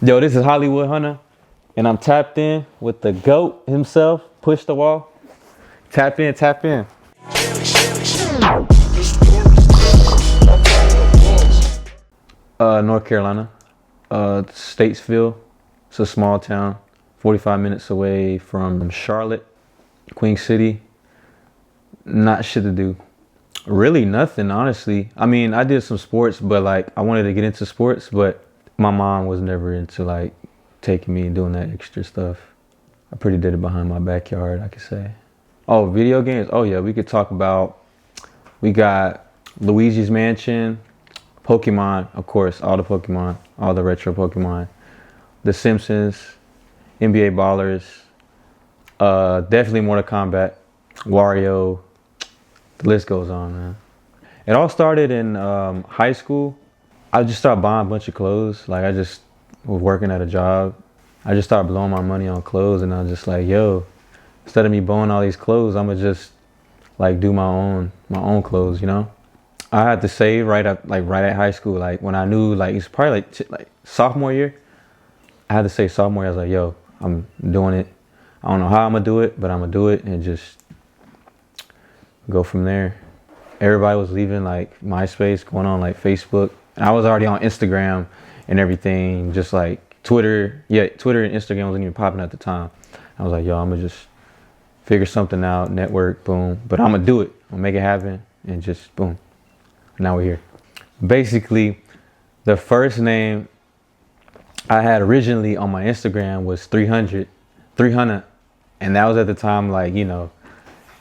Yo, this is Hollywood Hunter, and I'm tapped in with the GOAT himself, Push the Wall. Tap in, tap in. North Carolina, Statesville. It's a small town, 45 minutes away from Charlotte, Queen City. Not shit to do. Really nothing, honestly. I mean, I did some sports, but like I wanted to get into sports, but my mom was never into like taking me and doing that extra stuff. I pretty did it behind my backyard, I could say. Oh, video games? Oh yeah, we could talk about, we got Luigi's Mansion, Pokemon, of course, all the Pokemon, all the retro Pokemon, The Simpsons, NBA Ballers, definitely Mortal Kombat, Wario, the list goes on, man. It all started in high school. I just started buying a bunch of clothes. Like I just was working at a job. I just started blowing my money on clothes, and I was just like, yo, instead of me buying all these clothes, I'ma just like do my own clothes, you know? I had to save right at high school. Like when I knew like it's probably like sophomore year. I had to say sophomore year, I was like, yo, I'm doing it. I don't know how I'm gonna do it, but I'm gonna do it and just go from there. Everybody was leaving like MySpace, going on like Facebook. And I was already on Instagram and everything, just like Twitter. Yeah, Twitter and Instagram wasn't even popping at the time. I was like, yo, I'm gonna just figure something out, network, boom. But I'm gonna do it. I'm gonna make it happen and just boom. Now we're here. Basically, the first name I had originally on my Instagram was 300. And that was at the time, like, you know,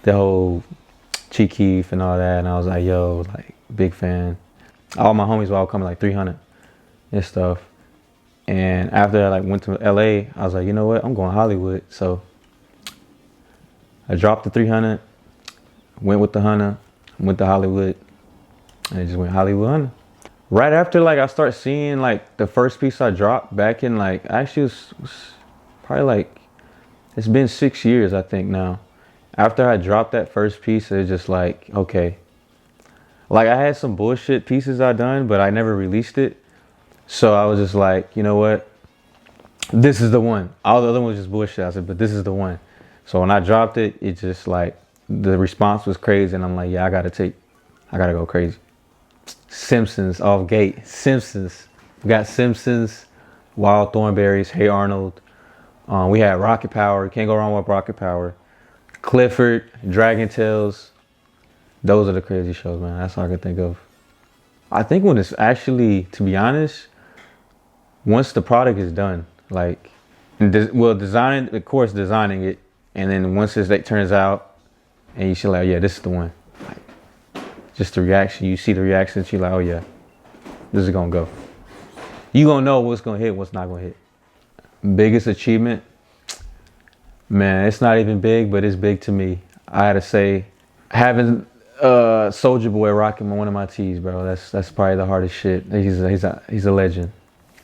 the whole Chief Keef and all that. And I was like, yo, like, big fan. All my homies were all coming like 300 and stuff. And after I like went to LA, I was like, you know what? I'm going Hollywood. So I dropped the 300, went with the 100, went to Hollywood, and I just went Hollywood 100. Right after like I start seeing like the first piece I dropped back in like, actually it was probably like, it's been 6 years I think now. After I dropped that first piece, it was just like, okay. Like I had some bullshit pieces I done, but I never released it. So I was just like, you know what? This is the one. All the other ones was just bullshit. I said, but this is the one. So when I dropped it, it just like, the response was crazy. And I'm like, yeah, I gotta go crazy. Simpsons off gate. Simpsons. We got Simpsons, Wild Thornberrys, Hey Arnold. We had Rocket Power. Can't go wrong with Rocket Power. Clifford, Dragon Tales. Those are the crazy shows, man. That's all I can think of. I think when it's actually, to be honest, once the product is done, like, designing it, and then once it turns out, and you see like, yeah, this is the one. Like, just the reaction, you see the reactions, you're like, oh yeah, this is gonna go. You gonna know what's gonna hit, what's not gonna hit. Biggest achievement, man, it's not even big, but it's big to me. I had to say, having Soulja Boy rocking one of my tees, bro. That's probably the hardest shit. He's a legend.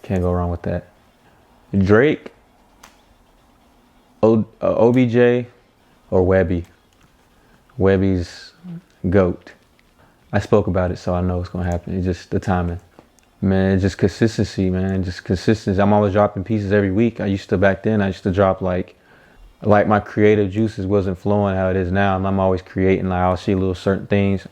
Can't go wrong with that. Drake, OBJ, or Webby. Webby's GOAT. I spoke about it, so I know what's gonna happen. It's just the timing. Man, it's just consistency, man. Just consistency. I'm always dropping pieces every week. Back then, I used to drop like my creative juices wasn't flowing how it is now. And I'm always creating, like I'll see little certain things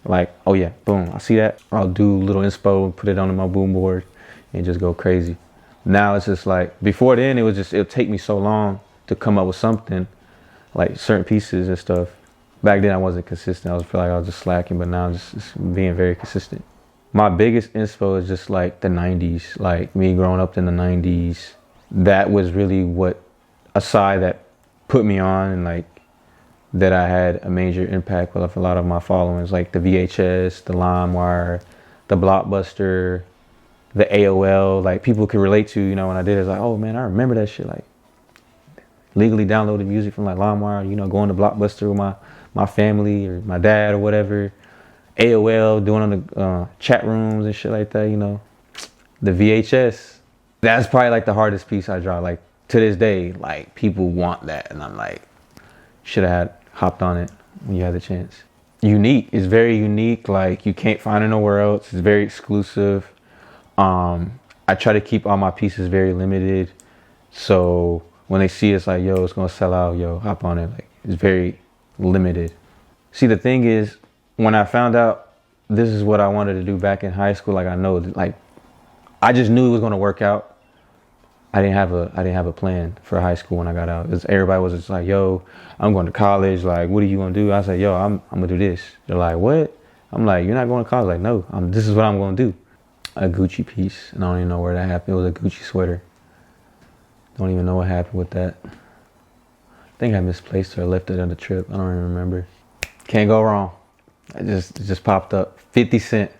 like, oh yeah, boom, I see that. I'll do little inspo and put it on my boom board and just go crazy. Now it's just like, before then it'll take me so long to come up with something, like certain pieces and stuff. Back then I wasn't consistent. I feel like I was just slacking, but now I'm just being very consistent. My biggest inspo is just like the 90s, like me growing up in the 90s. That was really what, a side that put me on, and like that I had a major impact with a lot of my followings, like the VHS, the LimeWire, the Blockbuster, the AOL. Like people could relate to, you know, when I did it, it's like, oh man, I remember that shit. Like legally downloaded music from like LimeWire, you know, going to Blockbuster with my family or my dad or whatever. AOL, doing on the chat rooms and shit like that, you know. The VHS, that's probably like the hardest piece I dropped. Like to this day, like people want that, and I'm like, should have hopped on it when you had the chance. Unique, it's very unique. Like you can't find it nowhere else. It's very exclusive. I try to keep all my pieces very limited. So when they see it's like, yo, it's gonna sell out, yo, hop on it. Like, it's very limited. See, the thing is, when I found out this is what I wanted to do back in high school, like I know, like I just knew it was gonna work out. I didn't have a plan for high school when I got out. Everybody was just like, yo, I'm going to college. Like, what are you gonna do? I said, yo, I'm gonna do this. They're like, what? I'm like, you're not going to college? Like, no, this is what I'm gonna do. A Gucci piece, and I don't even know where that happened. It was a Gucci sweater. Don't even know what happened with that. I think I misplaced it or left it on the trip. I don't even remember. Can't go wrong. It just popped up. 50 Cent.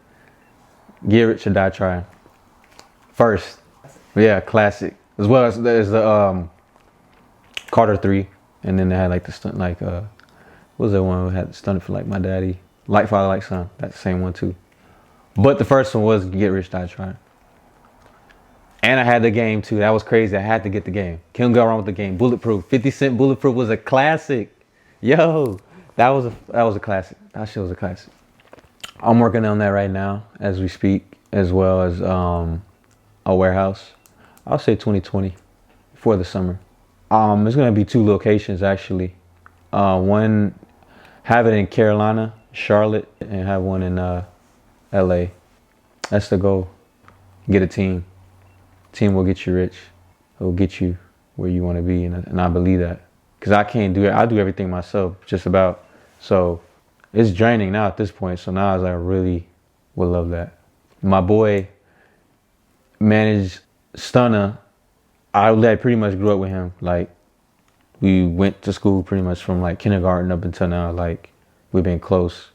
Get Rich or Die Trying. First. Yeah, classic. As well as there's the Carter 3. And then they had like the stunt, like, what was that one who had stunted for like My Daddy? Like Father, Like Son. That's the same one too. But the first one was Get Rich, Die Trying. And I had the Game too. That was crazy. I had to get the Game. Can't go wrong with the Game. Bulletproof. 50 Cent Bulletproof was a classic. Yo, that was a classic. That shit was a classic. I'm working on that right now as we speak, as well as a warehouse. I'll say 2020 before the summer. There's gonna be 2 locations actually. One, have it in Carolina, Charlotte, and have one in LA. That's the goal. Get a team. Team will get you rich. It will get you where you want to be, and I believe that. Because I can't do it. I do everything myself, just about. So it's draining now at this point. So now I really would love that. My boy managed Stunna. I pretty much grew up with him. Like, we went to school pretty much from like kindergarten up until now. Like, we've been close.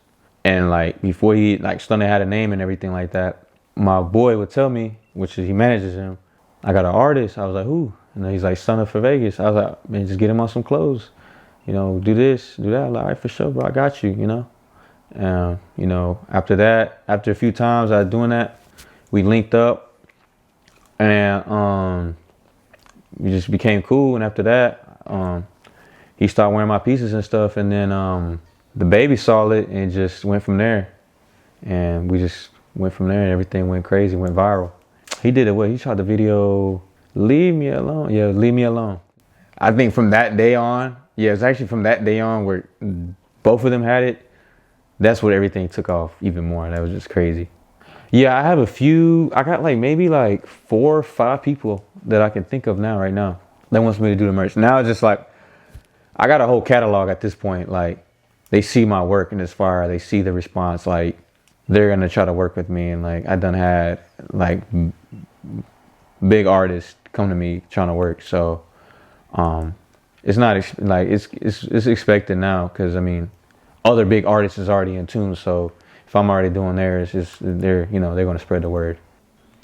And like before Stunna had a name and everything like that, my boy would tell me, which is he manages him, I got an artist. I was like, who? And then he's like, Stunna for Vegas. I was like, man, just get him on some clothes. You know, do this, do that. I'm like, all right, for sure, bro, I got you, you know. You know, after that, after a few times I was doing that, we linked up and we just became cool. And after that, he started wearing my pieces and stuff. And then the baby saw it and just went from there. And we just went from there and everything went crazy, went viral. He did it well. He shot the video, Leave Me Alone. Yeah, Leave Me Alone. I think from that day on, yeah, it's actually from that day on where both of them had it. That's what everything took off even more. That was just crazy. Yeah, I have a few. I got like maybe like 4 or 5 people that I can think of now, right now, that wants me to do the merch. Now it's just like, I got a whole catalog at this point. Like, they see my work and it's fire. They see the response. Like, they're gonna try to work with me. And like, I done had like big artists come to me trying to work. So it's not like it's expected now, because I mean, other big artists is already in tune. So if I'm already doing theirs, it's just they're gonna spread the word.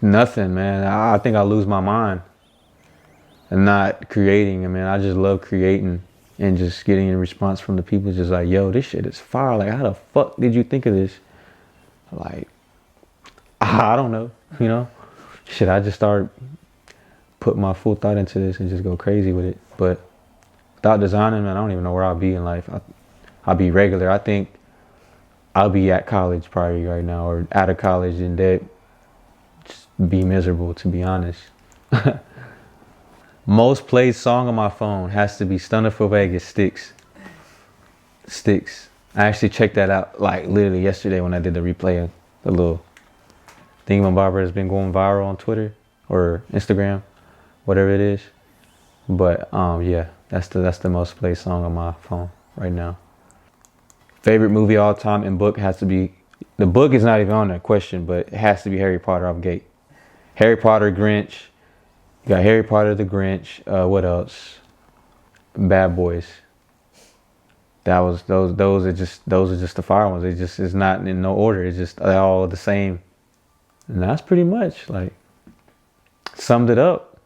Nothing, man. I think I lose my mind and not creating. I mean, I just love creating and just getting a response from the people. Just like, yo, this shit is fire. Like, how the fuck did you think of this? Like, I don't know, you know. Shit, I just started putting my full thought into this and just go crazy with it. But without designing, man, I don't even know where I'll be in life. I'll be regular. I think I'll be at college probably right now, or out of college and dead. Just be miserable, to be honest. Most played song on my phone has to be Stunna for Vegas, Sticks. Sticks. I actually checked that out like literally yesterday when I did the replay of the little thingamabobber that's been going viral on Twitter or Instagram, whatever it is. But yeah, that's the most played song on my phone right now. Favorite movie all time and book has to be, the book is not even on that question, but it has to be Harry Potter off gate. Harry Potter, Grinch. You got Harry Potter, the Grinch. What else? Bad Boys. Those are just the fire ones. It's not in no order. It's just all the same. And that's pretty much like summed it up.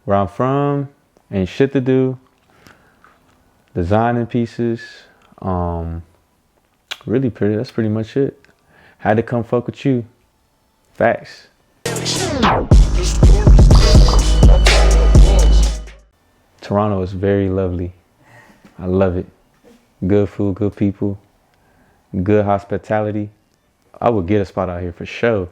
Where I'm from, ain't shit to do. Designing pieces. Really pretty. That's pretty much it. Had to come fuck with you. Facts. Toronto is very lovely. I love it. Good food, good people, good hospitality. I would get a spot out here for sure.